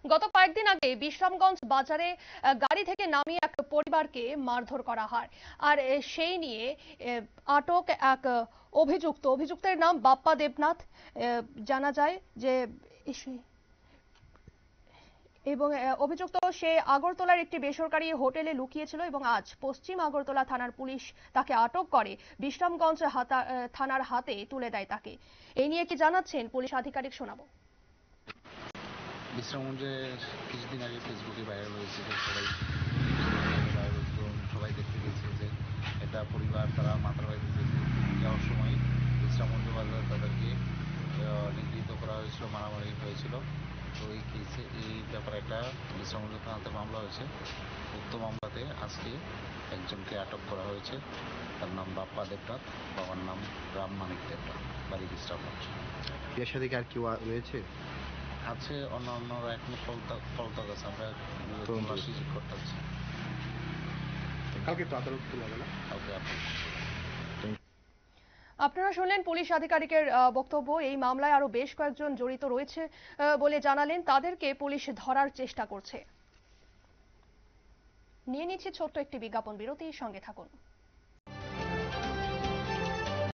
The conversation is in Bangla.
গত কয়েকদিন আগে বিশ্রামগঞ্জ বাজারে গাড়ি থেকে নামিয়ে এক পরিবারকে মারধর করা হয়। আর সেই নিয়ে আটক এক অভিযুক্তের নাম বাপ্পা দেবনাথ। জানা যায় যে এবং অভিযুক্ত সে আগরতলার একটি বেসরকারি হোটেলে লুকিয়েছিল এবং আজ পশ্চিম আগরতলা থানার পুলিশ তাকে আটক করে বিশ্রামগঞ্জ থানার হাতে তুলে দেয় তাকে। এই নিয়ে কি জানাচ্ছেন পুলিশ আধিকারিক, শোনাবো। বিশ্রামগঞ্জে কিছুদিন আগে ফেসবুকে ভাইরাল হয়েছে যে সবাই দেখতে গেছে যে একটা পরিবার তারা মাথার বাড়িতে যাওয়ার সময় বিশ্রামগঞ্জ বাজার তাদেরকে নিগৃহীত করা হয়েছিল, মারামারি হয়েছিল। তো এই কেসে এই ব্যাপারে একটা বিশ্রামগঞ্জ থানাতে মামলা হয়েছে। উক্ত মামলাতে আজকে একজনকে আটক করা হয়েছে। তার নাম বাপ্পা দেবনাথ, বাবার নাম রাম মানিক দেবনাথ, বাড়ি বিশ্রামগঞ্জ। এর সাথে কি আর কেউ রয়েছে? আছে অন্যান্যরা এখনো পলাতক আছে, আমরা তল্লাশি করতেছি। কালকে তো আদালত খোলা গেল, কালকে আপনারা শুনলেন পুলিশ আধিকারিকের বক্তব্য। এই মামলায় আরো বেশ কয়েকজন জড়িত রয়েছে বলে জানালেন, তাদেরকে পুলিশ ধরার চেষ্টা করছে। নিয়ে নিচ্ছে ছোট্ট একটি বিজ্ঞাপন বিরতি, সঙ্গে থাকুন।